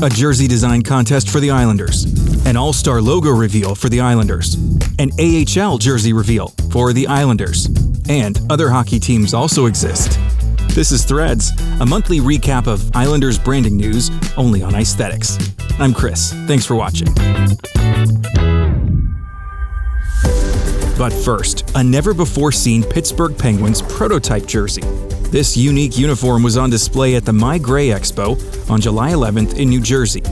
a jersey design contest for the Islanders, an All-Star Logo reveal for the Islanders, an AHL jersey reveal for the Islanders, and other hockey teams also exist. This is Threads, a monthly recap of Islanders branding news only on Aesthetics. I'm Chris. Thanks for watching. But first, a never-before-seen Pittsburgh Penguins prototype jersey. This unique uniform was on display at the My Gray Expo on July 11th in New Jersey.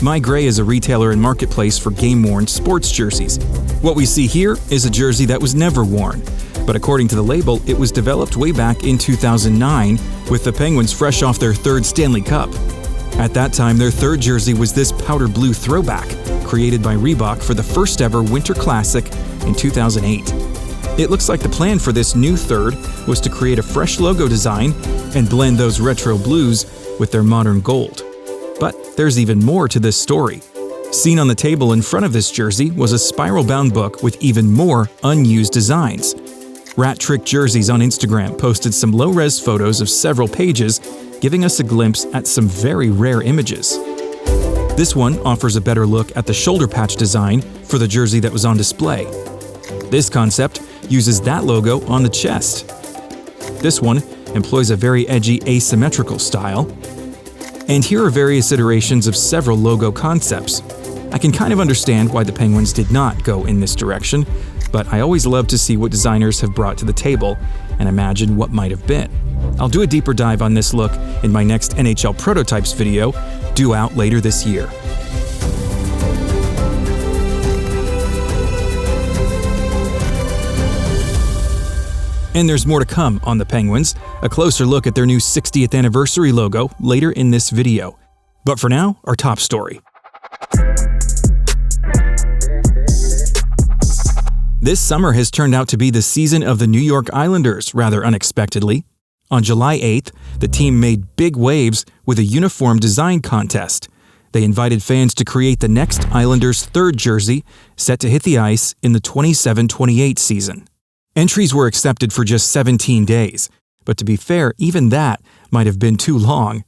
My Gray is a retailer and marketplace for game-worn sports jerseys. What we see here is a jersey that was never worn, but according to the label, it was developed way back in 2009 with the Penguins fresh off their third Stanley Cup. At that time, their third jersey was this powder blue throwback, created by Reebok for the first ever Winter Classic in 2008. It looks like the plan for this new third was to create a fresh logo design and blend those retro blues with their modern gold. But there's even more to this story. Seen on the table in front of this jersey was a spiral-bound book with even more unused designs. Rat Trick Jerseys on Instagram posted some low-res photos of several pages, giving us a glimpse at some very rare images. This one offers a better look at the shoulder patch design for the jersey that was on display. This concept uses that logo on the chest. This one employs a very edgy asymmetrical style. And here are various iterations of several logo concepts. I can kind of understand why the Penguins did not go in this direction, but I always love to see what designers have brought to the table and imagine what might have been. I'll do a deeper dive on this look in my next NHL Prototypes video, due out later this year. And there's more to come on the Penguins, a closer look at their new 60th anniversary logo later in this video. But for now, our top story. This summer has turned out to be the season of the New York Islanders, rather unexpectedly. On July 8th, the team made big waves with a uniform design contest. They invited fans to create the next Islanders' third jersey, set to hit the ice in the 27-28 season. Entries were accepted for just 17 days, but to be fair, even that might have been too long.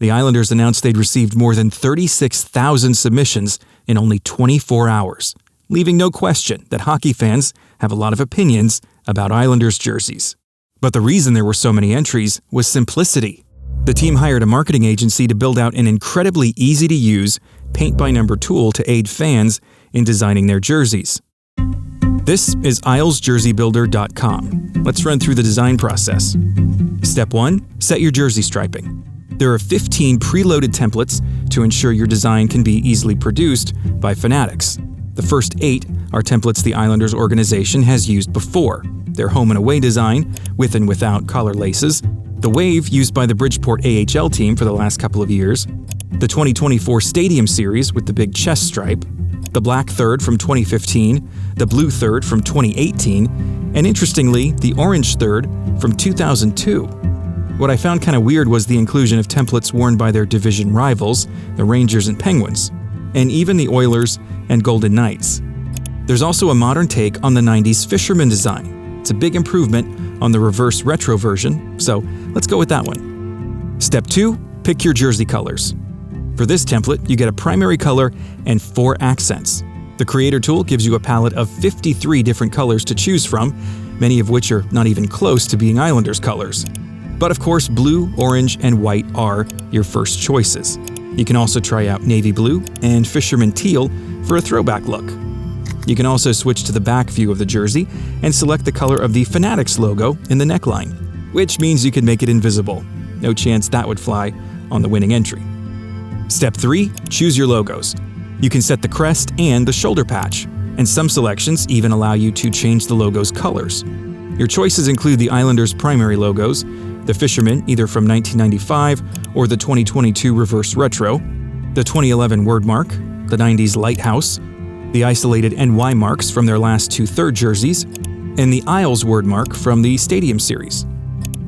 The Islanders announced they'd received more than 36,000 submissions in only 24 hours, leaving no question that hockey fans have a lot of opinions about Islanders jerseys. But the reason there were so many entries was simplicity. The team hired a marketing agency to build out an incredibly easy-to-use paint-by-number tool to aid fans in designing their jerseys. This is IslesJerseyBuilder.com. Let's run through the design process. Step 1. Set your jersey striping. There are 15 preloaded templates to ensure your design can be easily produced by fanatics. The first 8 are templates the Islanders organization has used before. Their home and away design, with and without collar laces, the wave used by the Bridgeport AHL team for the last couple of years, the 2024 Stadium Series with the big chest stripe, the black third from 2015, the blue third from 2018, and interestingly, the orange third from 2002. What I found kind of weird was the inclusion of templates worn by their division rivals, the Rangers and Penguins, and even the Oilers and Golden Knights. There's also a modern take on the 90s fisherman design. It's a big improvement on the reverse retro version, so let's go with that one. Step 2, pick your jersey colors. For this template, you get a primary color and 4 accents. The Creator tool gives you a palette of 53 different colors to choose from, many of which are not even close to being Islanders colors. But of course, blue, orange, and white are your first choices. You can also try out navy blue and fisherman teal for a throwback look. You can also switch to the back view of the jersey and select the color of the Fanatics logo in the neckline, which means you can make it invisible. No chance that would fly on the winning entry. Step 3. Choose your logos. You can set the crest and the shoulder patch, and some selections even allow you to change the logo's colors. Your choices include the Islanders' primary logos, the Fisherman either from 1995 or the 2022 Reverse Retro, the 2011 Wordmark, the 90s Lighthouse, the isolated NY marks from their last 2 third jerseys, and the Isles Wordmark from the Stadium Series.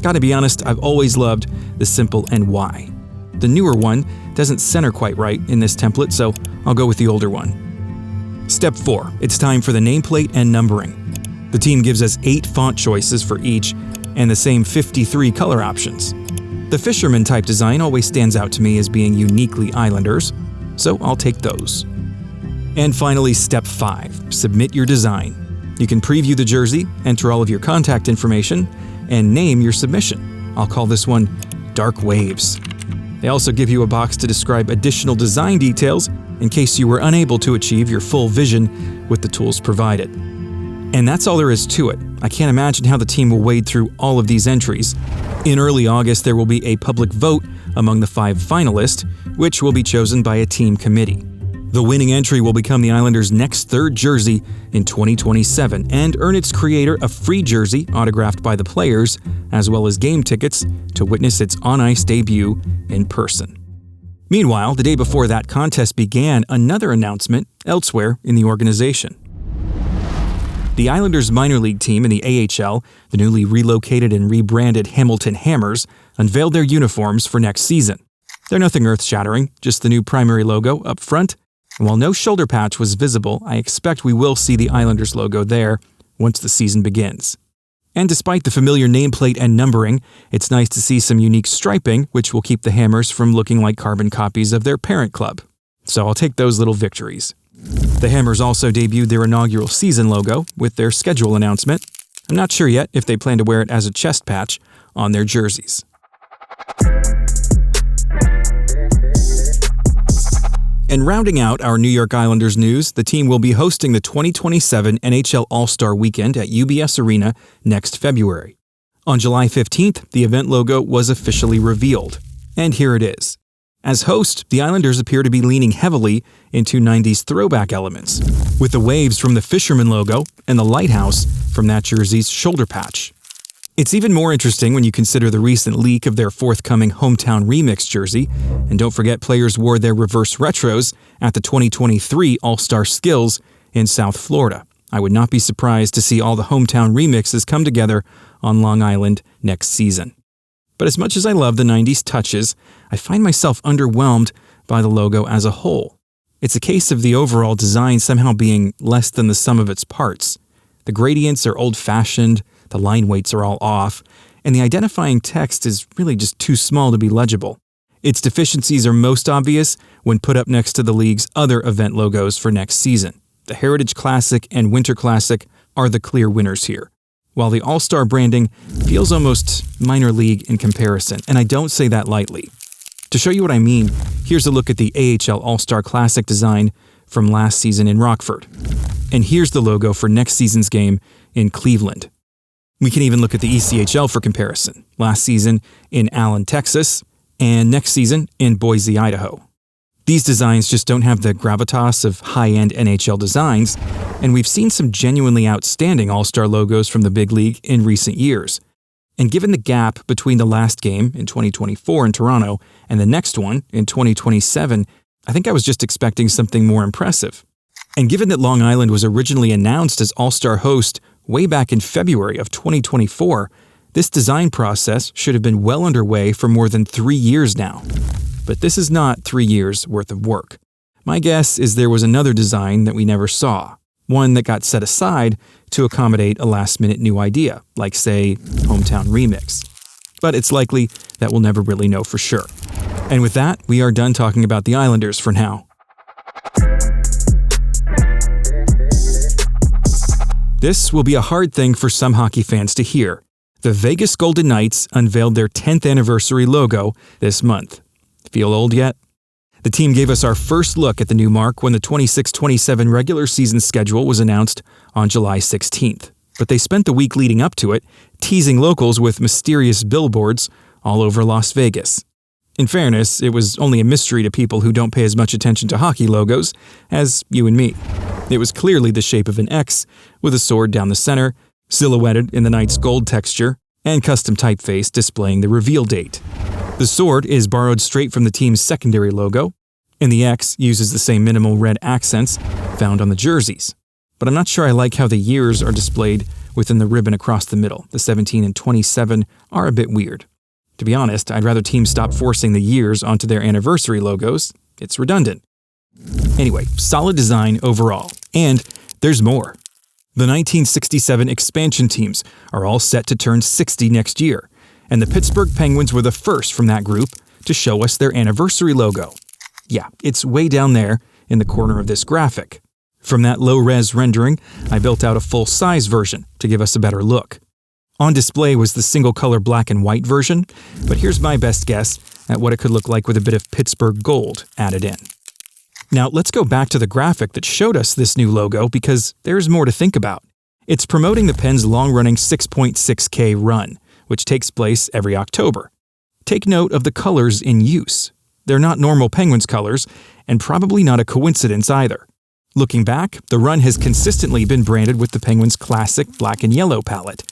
Gotta be honest, I've always loved the simple NY. The newer one doesn't center quite right in this template, so I'll go with the older one. Step 4. It's time for the nameplate and numbering. The team gives us 8 font choices for each and the same 53 color options. The fisherman type design always stands out to me as being uniquely Islanders. so I'll take those. And finally, step 5, submit your design. You can preview the jersey, enter all of your contact information, and name your submission. I'll call this one Dark Waves. They also give you a box to describe additional design details in case you were unable to achieve your full vision with the tools provided. And that's all there is to it. I can't imagine how the team will wade through all of these entries. In early August, there will be a public vote among the 5 finalists, which will be chosen by a team committee. The winning entry will become the Islanders' next 3rd jersey in 2027 and earn its creator a free jersey autographed by the players, as well as game tickets to witness its on-ice debut in person. Meanwhile, the day before that contest began, another announcement elsewhere in the organization. The Islanders' minor league team in the AHL, the newly relocated and rebranded Hamilton Hammers, unveiled their uniforms for next season. They're nothing earth-shattering, just the new primary logo up front. And while no shoulder patch was visible, I expect we will see the Islanders logo there once the season begins. And despite the familiar nameplate and numbering, it's nice to see some unique striping, which will keep the Hammers from looking like carbon copies of their parent club. So I'll take those little victories. The Hammers also debuted their inaugural season logo with their schedule announcement. I'm not sure yet if they plan to wear it as a chest patch on their jerseys. And rounding out our New York Islanders news, the team will be hosting the 2027 NHL All-Star Weekend at UBS Arena next February. On July 15th, the event logo was officially revealed. And here it is. As host, the Islanders appear to be leaning heavily into 90s throwback elements, with the waves from the Fisherman logo and the lighthouse from that jersey's shoulder patch. It's even more interesting when you consider the recent leak of their forthcoming Hometown Remix jersey, and don't forget players wore their reverse retros at the 2023 All-Star Skills in South Florida. I would not be surprised to see all the Hometown Remixes come together on Long Island next season. But as much as I love the 90s touches, I find myself underwhelmed by the logo as a whole. It's a case of the overall design somehow being less than the sum of its parts. The gradients are old-fashioned, the line weights are all off, and the identifying text is really just too small to be legible. Its deficiencies are most obvious when put up next to the league's other event logos for next season. The Heritage Classic and Winter Classic are the clear winners here, while the All-Star branding feels almost minor league in comparison, and I don't say that lightly. To show you what I mean, here's a look at the AHL All-Star Classic design from last season in Rockford. And here's the logo for next season's game in Cleveland. We can even look at the ECHL for comparison. Last season in Allen, Texas, and next season in Boise, Idaho. These designs just don't have the gravitas of high-end NHL designs, and we've seen some genuinely outstanding All-Star logos from the big league in recent years. And given the gap between the last game in 2024 in Toronto and the next one in 2027, I think I was just expecting something more impressive. And given that Long Island was originally announced as All-Star host way back in February of 2024, this design process should have been well underway for more than 3 years now. But this is not 3 years worth of work. My guess is there was another design that we never saw, one that got set aside to accommodate a last-minute new idea, like, say, Hometown Remix. But it's likely that we'll never really know for sure. And with that, we are done talking about the Islanders for now. This will be a hard thing for some hockey fans to hear. The Vegas Golden Knights unveiled their 10th anniversary logo this month. Feel old yet? The team gave us our first look at the new mark when the 26-27 regular season schedule was announced on July 16th. But they spent the week leading up to it teasing locals with mysterious billboards all over Las Vegas. In fairness, it was only a mystery to people who don't pay as much attention to hockey logos as you and me. It was clearly the shape of an X, with a sword down the center, silhouetted in the Knights' gold texture, and custom typeface displaying the reveal date. The sword is borrowed straight from the team's secondary logo, and the X uses the same minimal red accents found on the jerseys. But I'm not sure I like how the years are displayed within the ribbon across the middle. The 17 and 27 are a bit weird. To be honest, I'd rather teams stop forcing the years onto their anniversary logos. It's redundant. Anyway, solid design overall. And there's more. The 1967 expansion teams are all set to turn 60 next year, and the Pittsburgh Penguins were the first from that group to show us their anniversary logo. Yeah, it's way down there in the corner of this graphic. From that low-res rendering, I built out a full-size version to give us a better look. On display was the single-color black and white version, but here's my best guess at what it could look like with a bit of Pittsburgh gold added in. Now, let's go back to the graphic that showed us this new logo because there's more to think about. It's promoting the Pens' long-running 6.6K run, which takes place every October. Take note of the colors in use. They're not normal Penguins colors, and probably not a coincidence either. Looking back, the run has consistently been branded with the Penguins' classic black and yellow palette.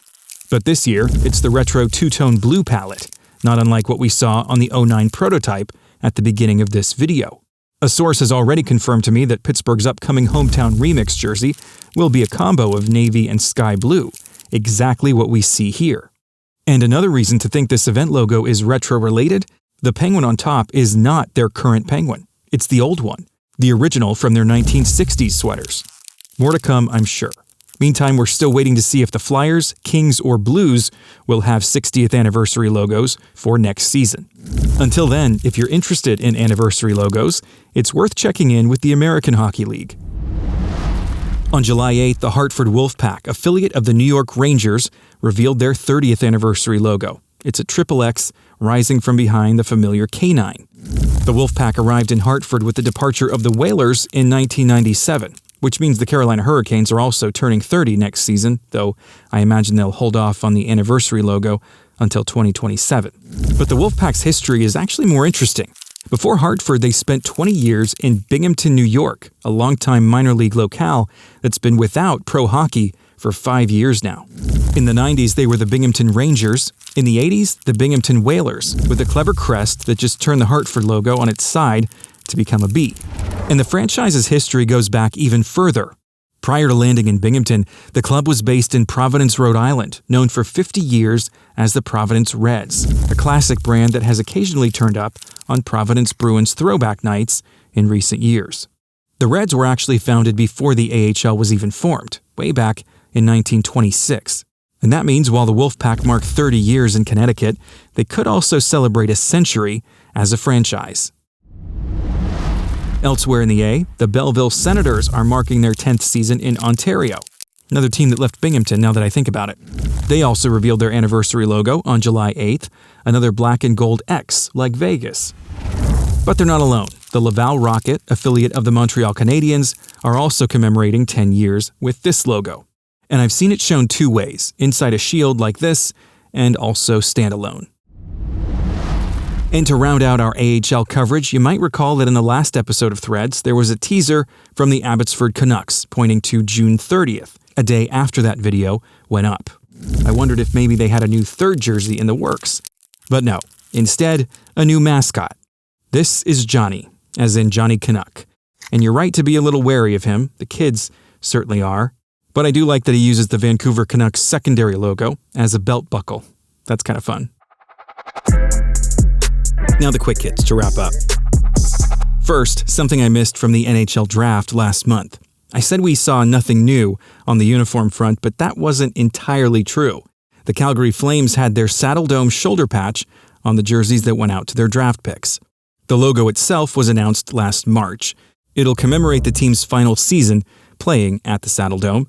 But this year, it's the retro two-tone blue palette, not unlike what we saw on the 09 prototype at the beginning of this video. A source has already confirmed to me that Pittsburgh's upcoming hometown remix jersey will be a combo of navy and sky blue, exactly what we see here. And another reason to think this event logo is retro-related, the penguin on top is not their current penguin. It's the old one, the original from their 1960s sweaters. More to come, I'm sure. Meantime, we're still waiting to see if the Flyers, Kings, or Blues will have 60th anniversary logos for next season. Until then, if you're interested in anniversary logos, it's worth checking in with the American Hockey League. On July 8th, the Hartford Wolfpack, affiliate of the New York Rangers, revealed their 30th anniversary logo. It's a XXX rising from behind the familiar K9. The Wolfpack arrived in Hartford with the departure of the Whalers in 1997. Which means the Carolina Hurricanes are also turning 30 next season, though I imagine they'll hold off on the anniversary logo until 2027. But the Wolfpack's history is actually more interesting. Before Hartford, they spent 20 years in Binghamton, New York, a longtime minor league locale that's been without pro hockey for 5 years now. In the 90s, they were the Binghamton Rangers. In the 80s, the Binghamton Whalers, with a clever crest that just turned the Hartford logo on its side to become a B. And the franchise's history goes back even further. Prior to landing in Binghamton, the club was based in Providence, Rhode Island, known for 50 years as the Providence Reds, a classic brand that has occasionally turned up on Providence Bruins throwback nights in recent years. The Reds were actually founded before the AHL was even formed, way back in 1926. And that means while the Wolfpack marked 30 years in Connecticut, they could also celebrate a century as a franchise. Elsewhere in the A, the Belleville Senators are marking their 10th season in Ontario. Another team that left Binghamton now that I think about it. They also revealed their anniversary logo on July 8th, another black and gold X like Vegas. But they're not alone. The Laval Rocket, affiliate of the Montreal Canadiens, are also commemorating 10 years with this logo. And I've seen it shown two ways, inside a shield like this, and also standalone. And to round out our AHL coverage, you might recall that in the last episode of Threads, there was a teaser from the Abbotsford Canucks pointing to June 30th, a day after that video went up. I wondered if maybe they had a new third jersey in the works. But no, instead, a new mascot. This is Johnny, as in Johnny Canuck. And you're right to be a little wary of him, the kids certainly are. But I do like that he uses the Vancouver Canucks secondary logo as a belt buckle. That's kind of fun. Now the quick hits to wrap up. First, something I missed from the NHL draft last month. I said we saw nothing new on the uniform front, but that wasn't entirely true. The Calgary Flames had their Saddle Dome shoulder patch on the jerseys that went out to their draft picks. The logo itself was announced last March. It'll commemorate the team's final season playing at the Saddle Dome,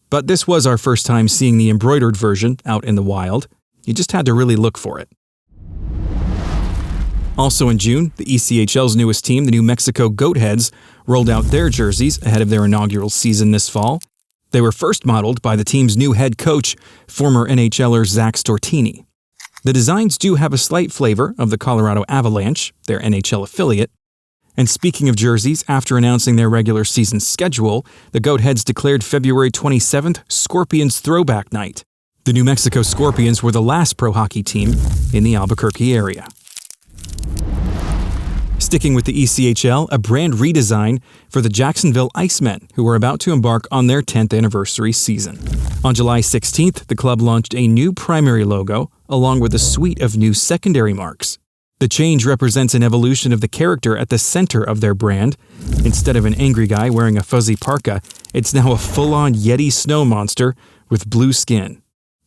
but this was our first time seeing the embroidered version out in the wild. You just had to really look for it. Also in June, the ECHL's newest team, the New Mexico Goatheads, rolled out their jerseys ahead of their inaugural season this fall. They were first modeled by the team's new head coach, former NHLer Zach Stortini. The designs do have a slight flavor of the Colorado Avalanche, their NHL affiliate. And speaking of jerseys, after announcing their regular season schedule, the Goatheads declared February 27th Scorpions Throwback Night. The New Mexico Scorpions were the last pro hockey team in the Albuquerque area. Sticking with the ECHL, a brand redesign for the Jacksonville Icemen, who are about to embark on their 10th anniversary season. On July 16th, the club launched a new primary logo, along with a suite of new secondary marks. The change represents an evolution of the character at the center of their brand. Instead of an angry guy wearing a fuzzy parka, it's now a full-on Yeti snow monster with blue skin.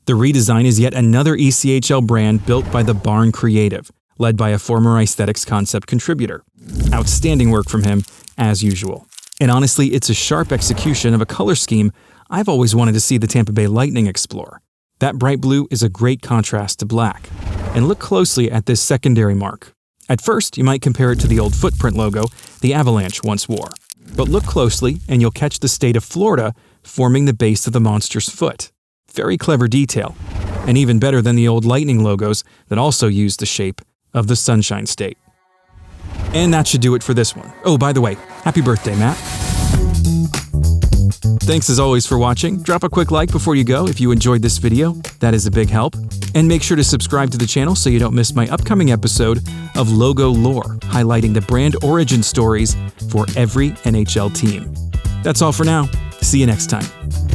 The redesign is yet another ECHL brand built by the Barn Creative, led by a former aesthetics concept contributor. Outstanding work from him, as usual. And honestly, it's a sharp execution of a color scheme I've always wanted to see the Tampa Bay Lightning explore. That bright blue is a great contrast to black. And look closely at this secondary mark. At first, you might compare it to the old footprint logo the Avalanche once wore. But look closely and you'll catch the state of Florida forming the base of the monster's foot. Very clever detail, and even better than the old Lightning logos that also used the shape of the Sunshine State. And that should do it for this one. Oh, by the way, happy birthday, Matt. Thanks as always for watching. Drop a quick like before you go if you enjoyed this video. That is a big help. And make sure to subscribe to the channel so you don't miss my upcoming episode of Logo Lore, highlighting the brand origin stories for every NHL team. That's all for now. See you next time.